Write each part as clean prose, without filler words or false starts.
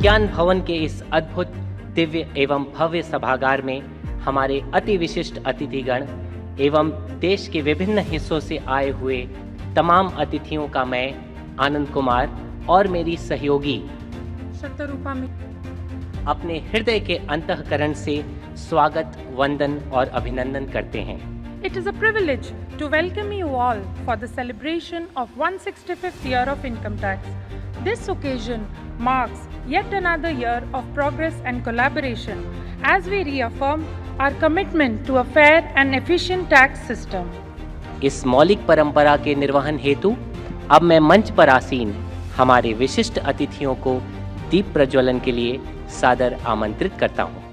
विज्ञान भवन के इस अद्भुत, दिव्य एवं भव्य सभागार में हमारे अति विशिष्ट अतिथिगण एवं देश के विभिन्न हिस्सों से आए हुए तमाम अतिथियों का मैं आनंद कुमार और मेरी सहयोगी शतरूपा में अपने हृदय के अंतःकरण से स्वागत, वंदन और अभिनंदन करते हैं। It is a privilege to welcome you all for the celebration of 165th year of income tax. This occasion marks yet another year of progress and collaboration as we reaffirm our commitment to a fair and efficient tax system. इस मौलिक परंपरा के निर्वहन हेतु अब मैं मंच पर आसीन हमारे विशिष्ट अतिथियों को दीप प्रज्वलन के लिए सादर आमंत्रित करता हूँ।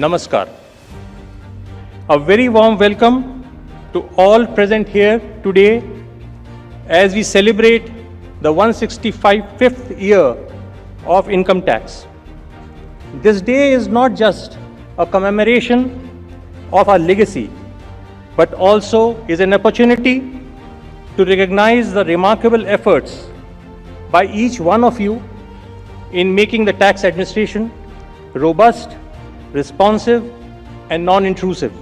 Namaskar. A very warm welcome to all present here today as we celebrate the 165th year of income tax. This day is not just a commemoration of our legacy, but also is an opportunity to recognize the remarkable efforts by each one of you in making the tax administration robust, responsive and non-intrusive.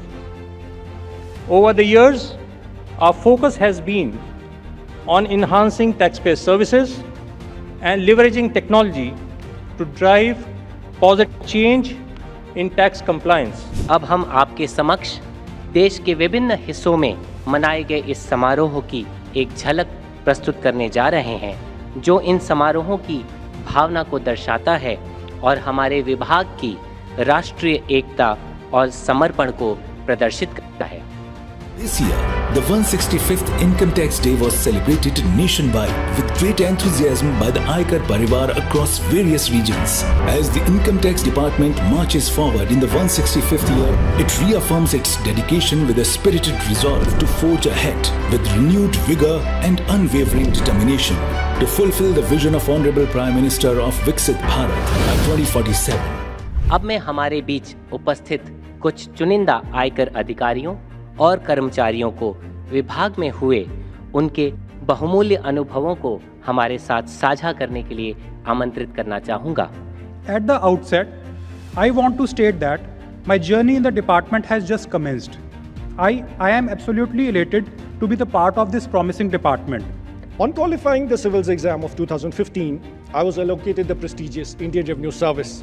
Over the years, our focus has been on enhancing taxpayer services and leveraging technology to drive positive change in tax compliance. अब हम आपके समक्ष देश के विभिन्न हिस्सों में मनाए गए इस समारोह की एक झलक प्रस्तुत करने जा रहे हैं, जो इन समारोहों की भावना को दर्शाता है और हमारे विभाग की राष्ट्रीय एकता और समर्पण को प्रदर्शित करता है। This year, the 165th Income Tax Day was celebrated nationwide with great enthusiasm by the Aikar Parivar across various regions. As the Income Tax Department marches forward in the 165th year, it reaffirms its dedication with a spirited resolve to forge ahead with renewed vigor and unwavering determination to fulfill the vision of Honorable Prime Minister of Viksit Bharat by 2047. अब मैं हमारे बीच उपस्थित कुछ चुनिंदा आयकर अधिकारियों और कर्मचारियों को विभाग में हुए उनके बहुमूल्य अनुभवों को हमारे साथ साझा करने के लिए आमंत्रित करना चाहूँगा। At the outset, I want to state that my journey in the department has just commenced. I am absolutely elated to be the part of this promising department. On qualifying the civils exam of 2015, I was allocated the prestigious Indian Revenue Service.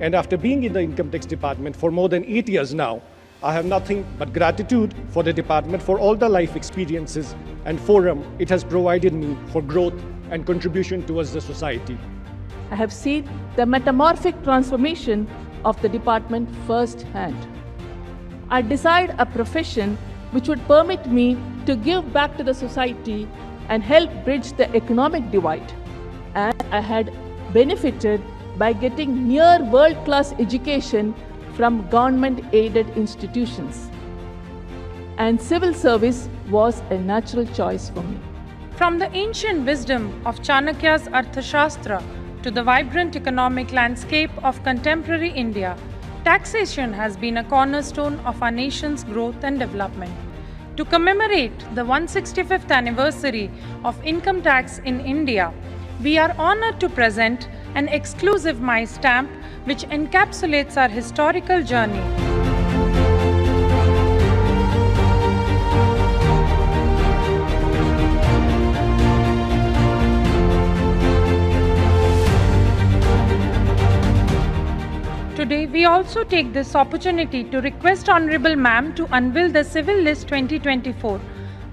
And after being in the income tax department for more than 8 years now, I have nothing but gratitude for the department for all the life experiences and forum it has provided me for growth and contribution towards the society. I have seen the metamorphic transformation of the department firsthand. I desired a profession which would permit me to give back to the society and help bridge the economic divide. And I had benefited by getting near world-class education from government-aided institutions. and civil service was a natural choice for me. From the ancient wisdom of Chanakya's Arthashastra to the vibrant economic landscape of contemporary India, taxation has been a cornerstone of our nation's growth and development. To commemorate the 165th anniversary of income tax in India, we are honored to present an exclusive My Stamp which encapsulates our historical journey. Today, we also take this opportunity to request Honorable Ma'am to unveil the Civil List 2024,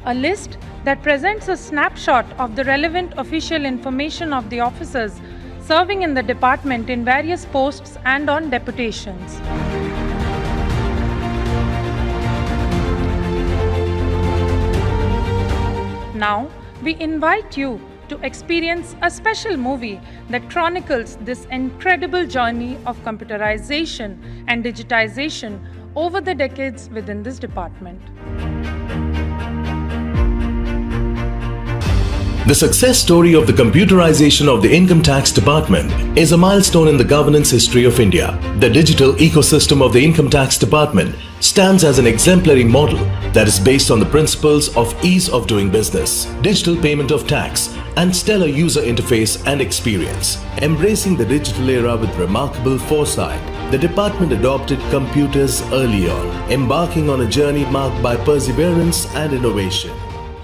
a list that presents a snapshot of the relevant official information of the officers serving in the department in various posts and on deputations. Now, we invite you to experience a special movie that chronicles this incredible journey of computerization and digitization over the decades within this department. The success story of the computerization of the Income Tax Department is a milestone in the governance history of India. The digital ecosystem of the Income Tax Department stands as an exemplary model that is based on the principles of ease of doing business, digital payment of tax, and stellar user interface and experience. Embracing the digital era with remarkable foresight, the department adopted computers early on, embarking on a journey marked by perseverance and innovation.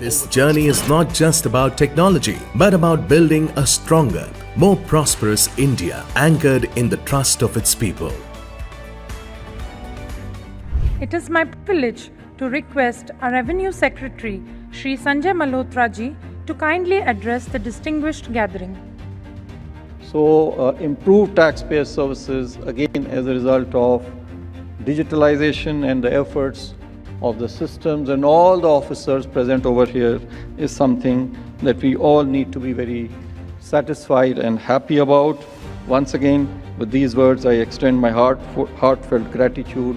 This journey is not just about technology, but about building a stronger, more prosperous India, anchored in the trust of its people. It is my privilege to request our Revenue Secretary, Shri Sanjay Malhotra ji, to kindly address the distinguished gathering. So, improved taxpayer services, again, as a result of digitalization and the efforts of the systems and all the officers present over here, is something that we all need to be very satisfied and happy about. Once again, with these words, I extend my heartfelt gratitude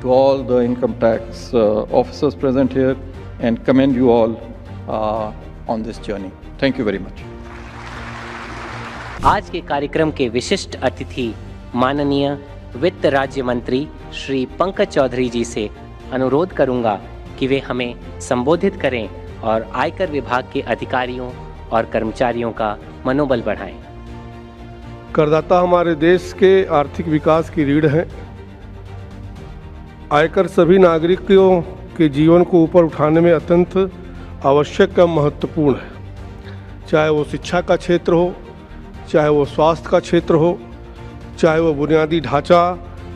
to all the income tax officers present here and commend you all on this journey. Thank you very much. आज के कार्यक्रम के विशिष्ट अतिथि माननीय वित्त राज्य मंत्री श्री पंकज चौधरी जी से अनुरोध करूंगा कि वे हमें संबोधित करें और आयकर विभाग के अधिकारियों और कर्मचारियों का मनोबल बढ़ाएं। करदाता हमारे देश के आर्थिक विकास की रीढ़ है। आयकर सभी नागरिकों के जीवन को ऊपर उठाने में अत्यंत आवश्यक और महत्वपूर्ण है। चाहे वो शिक्षा का क्षेत्र हो, चाहे वो स्वास्थ्य का क्षेत्र हो, चाहे वो बुनियादी ढांचा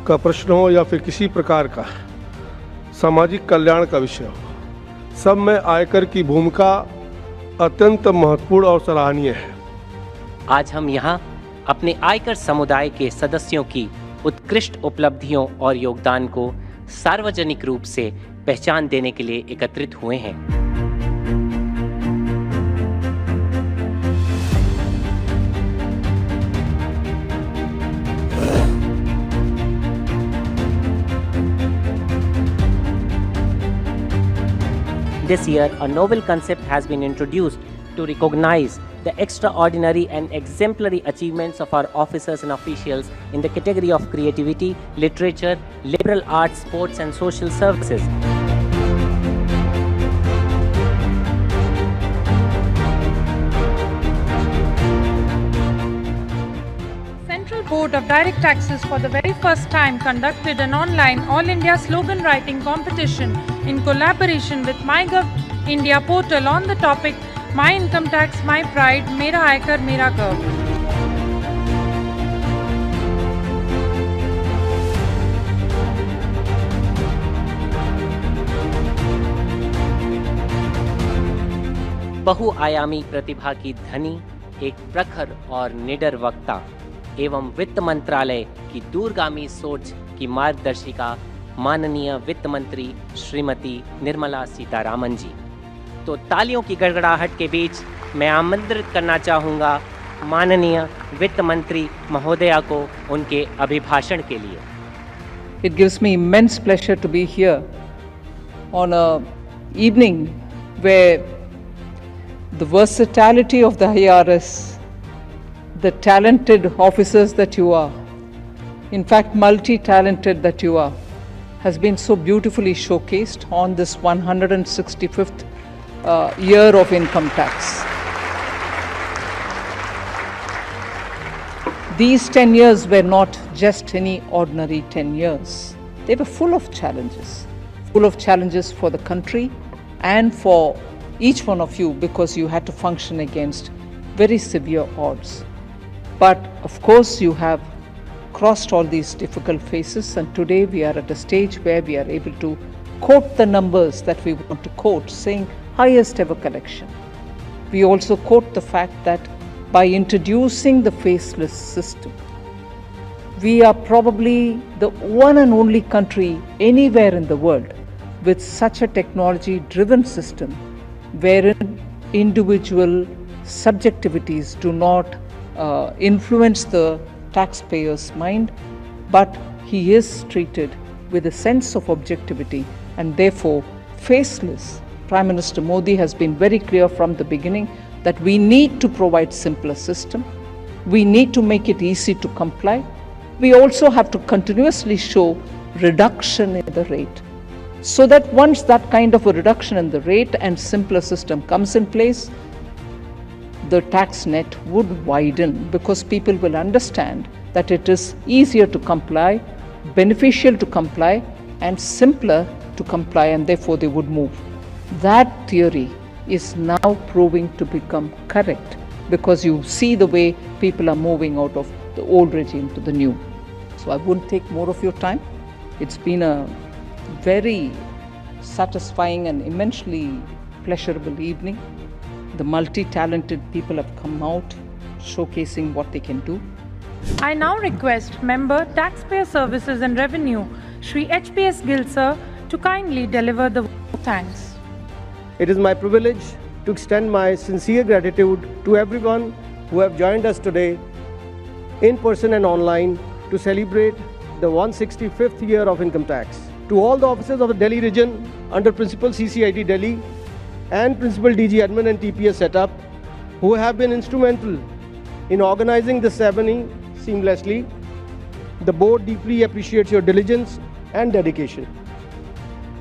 का प्रश्न हो या फिर किसी प्रकार का सामाजिक कल्याण का विषय हो, सब में आयकर की भूमिका अत्यंत महत्वपूर्ण और सराहनीय है। आज हम यहाँ अपने आयकर समुदाय के सदस्यों की उत्कृष्ट उपलब्धियों और योगदान को सार्वजनिक रूप से पहचान देने के लिए एकत्रित हुए हैं। This year, a novel concept has been introduced to recognize the extraordinary and exemplary achievements of our officers and officials in the category of creativity, literature, liberal arts, sports and social services. Central Board of Direct Taxes for the very first time conducted an online All India slogan writing competition in collaboration with MyGov India portal on the topic My Income Tax, My Pride, Mera Aykar, Mera Gov. बहुआयामी प्रतिभा की धनी, एक प्रखर और निडर वक्ता एवं वित्त मंत्रालय की दूरगामी सोच की मार्गदर्शिका माननीय वित्त मंत्री श्रीमती निर्मला सीतारामन जी। तो तालियों की गड़गड़ाहट के बीच मैं आमंत्रित करना चाहूँगा माननीय वित्त मंत्री महोदया को उनके अभिभाषण के लिए। It gives me immense pleasure to be here on a evening where the versatility of the IRS, the talented officers that you are, in fact multi-talented that you are, has been so beautifully showcased on this 165th year of income tax. These 10 years were not just any ordinary 10 years. They were full of challenges for the country and for each one of you, because you had to function against very severe odds. But of course you have crossed all these difficult phases, and today we are at a stage where we are able to quote the numbers that we want to quote, saying highest ever collection. We also quote the fact that by introducing the faceless system, we are probably the one and only country anywhere in the world with such a technology-driven system wherein individual subjectivities do not influence the taxpayer's mind, but he is treated with a sense of objectivity and therefore faceless. Prime Minister Modi has been very clear from the beginning that we need to provide simpler system. We need to make it easy to comply. We also have to continuously show reduction in the rate, so that once that kind of a reduction in the rate and simpler system comes in place, the tax net would widen, because people will understand that it is easier to comply, beneficial to comply, and simpler to comply, and therefore they would move. That theory is now proving to become correct, because you see the way people are moving out of the old regime to the new. So I won't take more of your time. It's been a very satisfying and immensely pleasurable evening. The multi-talented people have come out showcasing what they can do. I now request Member Taxpayer Services and Revenue, Shri HPS Gill sir, to kindly deliver the thanks. It is my privilege to extend my sincere gratitude to everyone who have joined us today, in person and online, to celebrate the 165th year of income tax. To all the officers of the Delhi region under Principal CCIT Delhi and Principal DG Admin and TPS setup, who have been instrumental in organizing this ceremony seamlessly, the board deeply appreciates your diligence and dedication.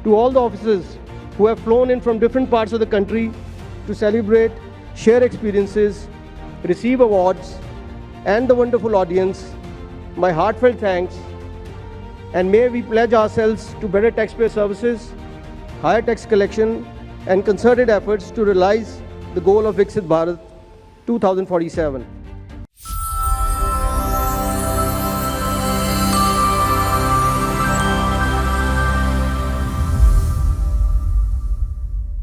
To all the officers who have flown in from different parts of the country to celebrate, share experiences, receive awards, and the wonderful audience, my heartfelt thanks, and may we pledge ourselves to better taxpayer services, higher tax collection, and concerted efforts to realize the goal of Viksit Bharat 2047.